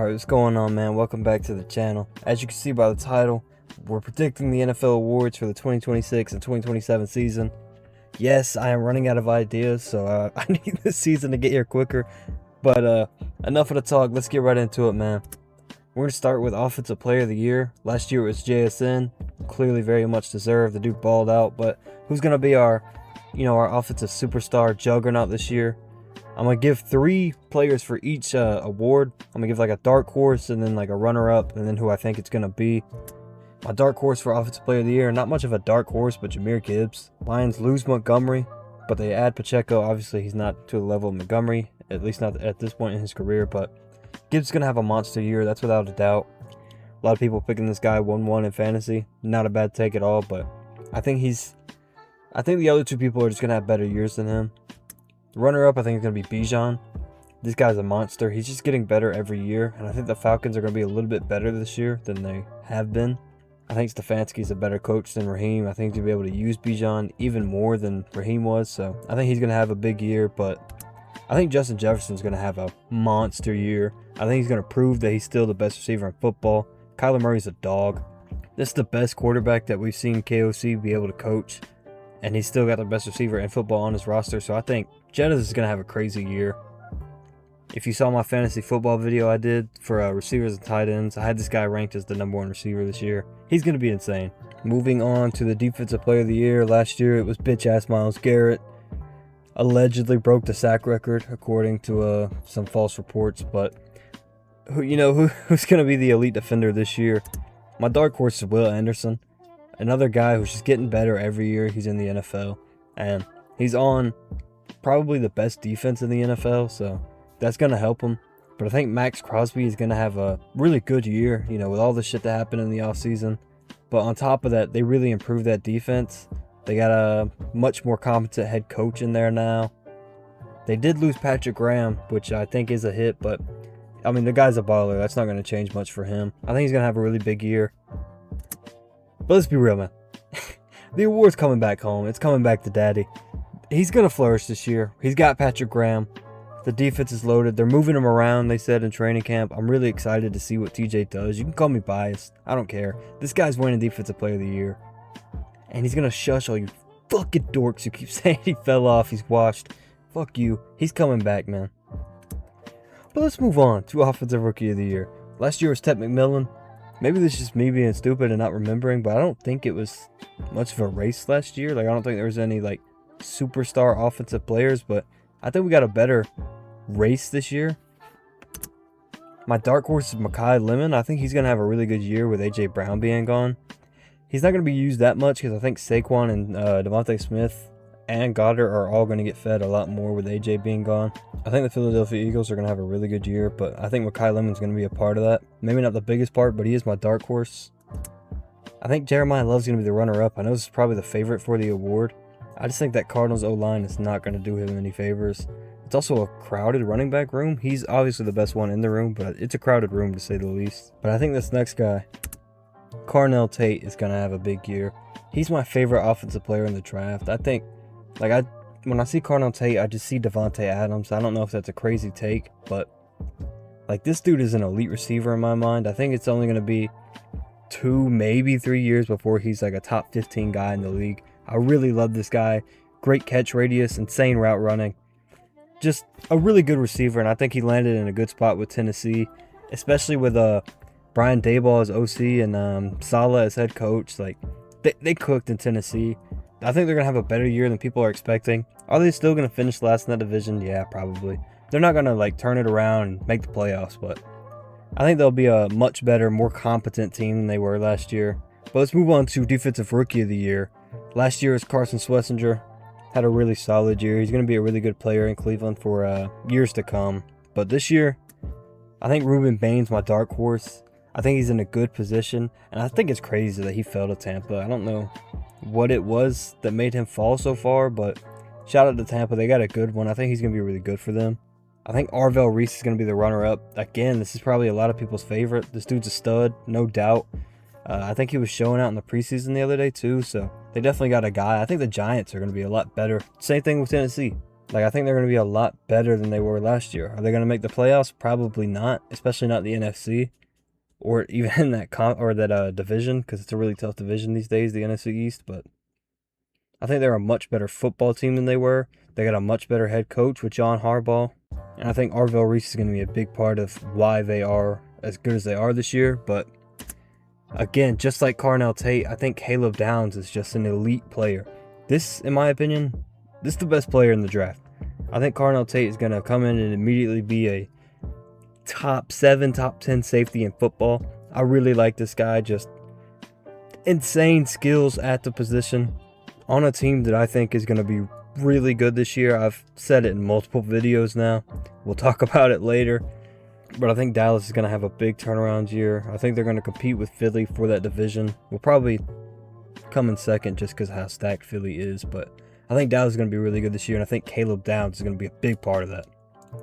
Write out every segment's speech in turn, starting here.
Alright, what's going on, man? Welcome back to the channel. As you can see by the title, we're predicting the NFL awards for the 2026 and 2027 season. Yes, I am running out of ideas, so I need this season to get here quicker. But enough of the talk, let's get right into it, man. We're going to start with Offensive Player of the Year. Last year it was JSN, clearly very much deserved. The dude balled out, but who's going to be our offensive superstar juggernaut this year? I'm going to give 3 players for each award. I'm going to give like a dark horse and then like a runner-up and then who I think it's going to be. My dark horse for Offensive Player of the Year, not much of a dark horse, but Jahmyr Gibbs. Lions lose Montgomery, but they add Pacheco. Obviously, he's not to the level of Montgomery, at least not at this point in his career, but Gibbs is going to have a monster year, that's without a doubt. A lot of people picking this guy 1-1 in fantasy. Not a bad take at all, but I think the other 2 people are just going to have better years than him. The runner-up, I think, is going to be Bijan. This guy's a monster. He's just getting better every year, and I think the Falcons are going to be a little bit better this year than they have been. I think Stefanski's a better coach than Raheem. I think he'll be able to use Bijan even more than Raheem was, so I think he's going to have a big year, but I think Justin Jefferson's going to have a monster year. I think he's going to prove that he's still the best receiver in football. Kyler Murray's a dog. This is the best quarterback that we've seen KOC be able to coach, and he's still got the best receiver in football on his roster, so I think Jettis is going to have a crazy year. If you saw my fantasy football video I did for receivers and tight ends, I had this guy ranked as the #1 receiver this year. He's going to be insane. Moving on to the Defensive Player of the Year. Last year it was bitch-ass Myles Garrett. Allegedly broke the sack record according to some false reports, but who's going to be the elite defender this year? My dark horse is Will Anderson. Another guy who's just getting better every year he's in the NFL, and he's on probably the best defense in the NFL, so that's going to help him. But I think Max Crosby is going to have a really good year, with all the shit that happened in the offseason. But on top of that, they really improved that defense. They got a much more competent head coach in there now. They did lose Patrick Graham, which I think is a hit, but I mean, the guy's a baller. That's not going to change much for him. I think he's going to have a really big year. But let's be real, man. The award's coming back home. It's coming back to daddy. He's going to flourish this year. He's got Patrick Graham. The defense is loaded. They're moving him around, they said, in training camp. I'm really excited to see what TJ does. You can call me biased. I don't care. This guy's winning Defensive Player of the Year. And he's going to shush all you fucking dorks who keep saying he fell off, he's washed. Fuck you. He's coming back, man. But let's move on to Offensive Rookie of the Year. Last year was Ted McMillan. Maybe this is just me being stupid and not remembering, but I don't think it was much of a race last year. I don't think there was any, superstar offensive players, but I think we got a better race this year. My dark horse is Makai Lemon. I think he's going to have a really good year with A.J. Brown being gone. He's not going to be used that much because I think Saquon and Devontae Smith and Goddard are all going to get fed a lot more with A.J. being gone. I think the Philadelphia Eagles are going to have a really good year, but I think Makai Lemon's going to be a part of that. Maybe not the biggest part, but he is my dark horse. I think Jeremiah Love's going to be the runner-up. I know this is probably the favorite for the award. I just think that Cardinals O-line is not going to do him any favors. It's also a crowded running back room. He's obviously the best one in the room, but it's a crowded room to say the least. But I think this next guy, Carnell Tate, is going to have a big year. He's my favorite offensive player in the draft. I think, when I see Carnell Tate, I just see Devontae Adams. I don't know if that's a crazy take, but this dude is an elite receiver in my mind. I think it's only going to be 2, maybe 3 years before he's a top 15 guy in the league. I really love this guy. Great catch radius, insane route running. Just a really good receiver, and I think he landed in a good spot with Tennessee, especially with Brian Daboll as OC and Saleh as head coach. They cooked in Tennessee. I think they're going to have a better year than people are expecting. Are they still going to finish last in that division? Yeah, probably. They're not going to turn it around and make the playoffs, but I think they'll be a much better, more competent team than they were last year. But let's move on to Defensive Rookie of the Year. Last year was Carson Schlesinger. Had a really solid year. He's going to be a really good player in Cleveland for years to come. But this year, I think Ruben Bain's my dark horse. I think he's in a good position. And I think it's crazy that he fell to Tampa. I don't know what it was that made him fall so far, but shout out to Tampa. They got a good one. I think he's going to be really good for them. I think Arvell Reese is going to be the runner-up. Again, this is probably a lot of people's favorite. This dude's a stud, no doubt. I think he was showing out in the preseason the other day too, so they definitely got a guy. I think the Giants are going to be a lot better. Same thing with Tennessee. Like, I think they're going to be a lot better than they were last year. Are they going to make the playoffs? Probably not, especially not the NFC or even that division, because it's a really tough division these days, the NFC East. But I think they're a much better football team than they were. They got a much better head coach with John Harbaugh. And I think Arvell Reese is going to be a big part of why they are as good as they are this year. But again, just like Carnell Tate, I think Caleb Downs is just an elite player. This, in my opinion, this is the best player in the draft. I think Carnell Tate is going to come in and immediately be a top 7, top 10 safety in football. I really like this guy. Just insane skills at the position on a team that I think is going to be really good this year. I've said it in multiple videos now. We'll talk about it later. But I think Dallas is going to have a big turnaround year. I think they're going to compete with Philly for that division. We'll probably come in second just because of how stacked Philly is. But I think Dallas is going to be really good this year. And I think Caleb Downs is going to be a big part of that.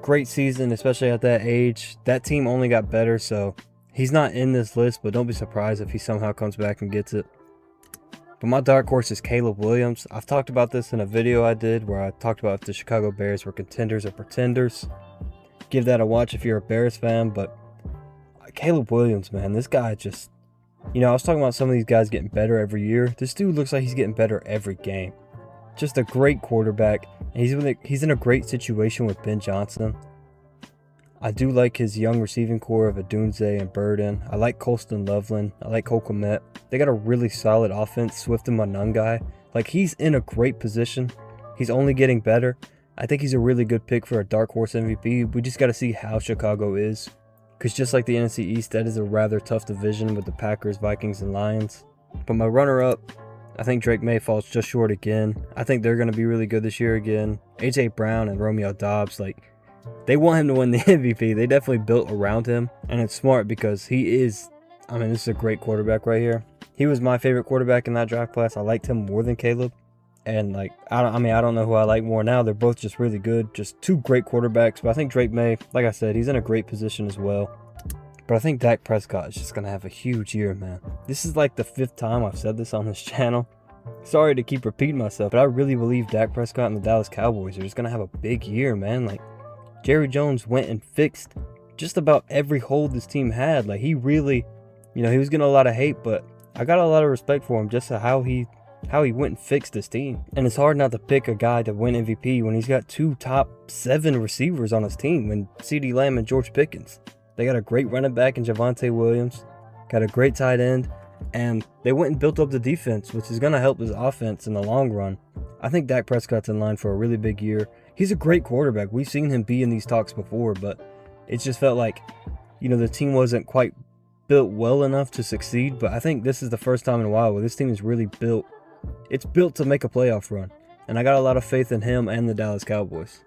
Great season, especially at that age. That team only got better, so he's not in this list. But don't be surprised if he somehow comes back and gets it. But my dark horse is Caleb Williams. I've talked about this in a video I did where I talked about if the Chicago Bears were contenders or pretenders. Give that a watch if you're a Bears fan. But Caleb Williams, man, this guy just, I was talking about some of these guys getting better every year. This dude looks like he's getting better every game. Just a great quarterback. And he's in a great situation with Ben Johnson. I do like his young receiving core of Adunze and Burden. I like Colston Loveland. I like Cole Kmet. They got a really solid offense. Swift and Monungai. Like, he's in a great position. He's only getting better. I think he's a really good pick for a dark horse MVP. We just got to see how Chicago is. Because just like the NFC East, that is a rather tough division with the Packers, Vikings, and Lions. But my runner-up, I think Drake May falls just short again. I think they're going to be really good this year again. A.J. Brown and Romeo Doubs, they want him to win the MVP. They definitely built around him. And it's smart because he is, this is a great quarterback right here. He was my favorite quarterback in that draft class. I liked him more than Caleb. And I don't know who I like more now. They're both just really good. Just two great quarterbacks. But I think Drake May, like I said, he's in a great position as well. But I think Dak Prescott is just going to have a huge year, man. This is like the 5th time I've said this on this channel. Sorry to keep repeating myself, but I really believe Dak Prescott and the Dallas Cowboys are just going to have a big year, man. Jerry Jones went and fixed just about every hole this team had. He really, he was getting a lot of hate, but I got a lot of respect for him just to how he went and fixed this team. And it's hard not to pick a guy to win MVP when he's got 2 top 7 receivers on his team, and CeeDee Lamb and George Pickens. They got a great running back in Javonte Williams, got a great tight end, and they went and built up the defense, which is going to help his offense in the long run. I think Dak Prescott's in line for a really big year. He's a great quarterback. We've seen him be in these talks before, but it just felt like, the team wasn't quite built well enough to succeed. But I think this is the first time in a while where this team is really built. It's built to make a playoff run. And I got a lot of faith in him and the Dallas Cowboys.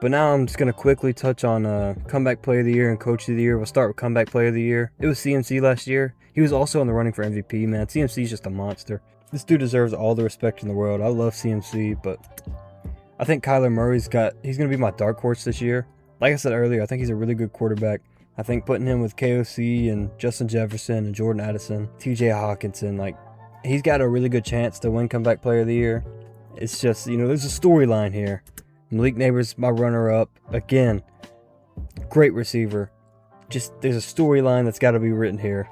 But now I'm just going to quickly touch on Comeback Player of the Year and Coach of the Year. We'll start with Comeback Player of the Year. It was CMC last year. He was also in the running for MVP, man. CMC is just a monster. This dude deserves all the respect in the world. I love CMC, but I think Kyler Murray's he's going to be my dark horse this year. Like I said earlier, I think he's a really good quarterback. I think putting him with KOC and Justin Jefferson and Jordan Addison, TJ Hawkinson, he's got a really good chance to win Comeback Player of the Year. It's just, there's a storyline here. Malik Neighbors, my runner-up. Again, great receiver. Just, there's a storyline that's got to be written here.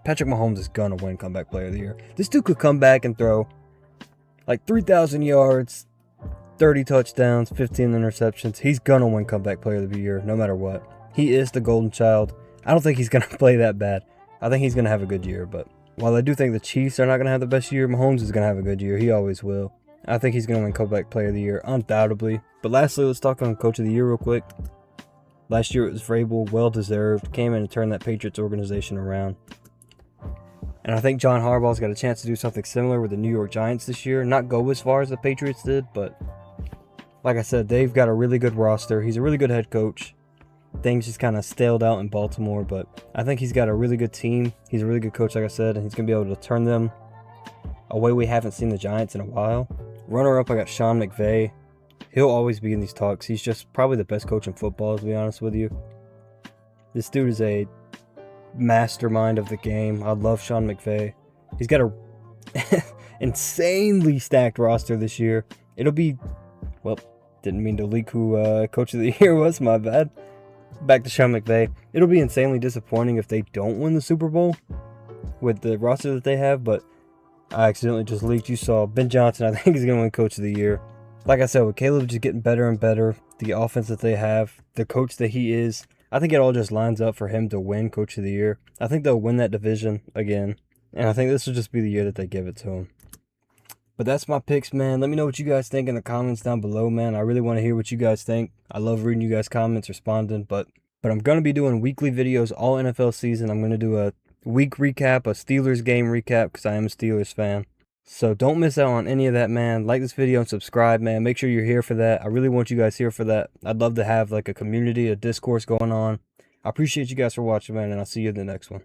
Patrick Mahomes is going to win Comeback Player of the Year. This dude could come back and throw 3,000 yards, 30 touchdowns, 15 interceptions. He's going to win Comeback Player of the Year no matter what. He is the golden child. I don't think he's going to play that bad. I think he's going to have a good year. But while I do think the Chiefs are not going to have the best year, Mahomes is going to have a good year. He always will. I think he's going to win Comeback Player of the Year, undoubtedly. But lastly, let's talk on Coach of the Year real quick. Last year it was Vrabel, well-deserved. Came in and turned that Patriots organization around. And I think John Harbaugh's got a chance to do something similar with the New York Giants this year. Not go as far as the Patriots did, but like I said, they've got a really good roster. He's a really good head coach. Things just kind of staled out in Baltimore, but I think he's got a really good team. He's a really good coach, like I said, and he's going to be able to turn them a way we haven't seen the Giants in a while. Runner-up, I got Sean McVay. He'll always be in these talks. He's just probably the best coach in football, to be honest with you. This dude is a mastermind of the game. I love Sean McVay. He's got a insanely stacked roster this year. It'll be, Didn't mean to leak who Coach of the Year was, my bad. Back to Sean McVay. It'll be insanely disappointing if they don't win the Super Bowl with the roster that they have, but I accidentally just leaked. You saw Ben Johnson, I think he's going to win Coach of the Year. Like I said, with Caleb just getting better and better, the offense that they have, the coach that he is, I think it all just lines up for him to win Coach of the Year. I think they'll win that division again, and I think this will just be the year that they give it to him. But that's my picks, man. Let me know what you guys think in the comments down below, man. I really want to hear what you guys think. I love reading you guys' comments, responding, but I'm going to be doing weekly videos all NFL season. I'm going to do a week recap, a Steelers game recap, because I am a Steelers fan. So don't miss out on any of that, man. Like this video and subscribe, man. Make sure you're here for that. I really want you guys here for that. I'd love to have like a community, a discourse going on. I appreciate you guys for watching, man, and I'll see you in the next one.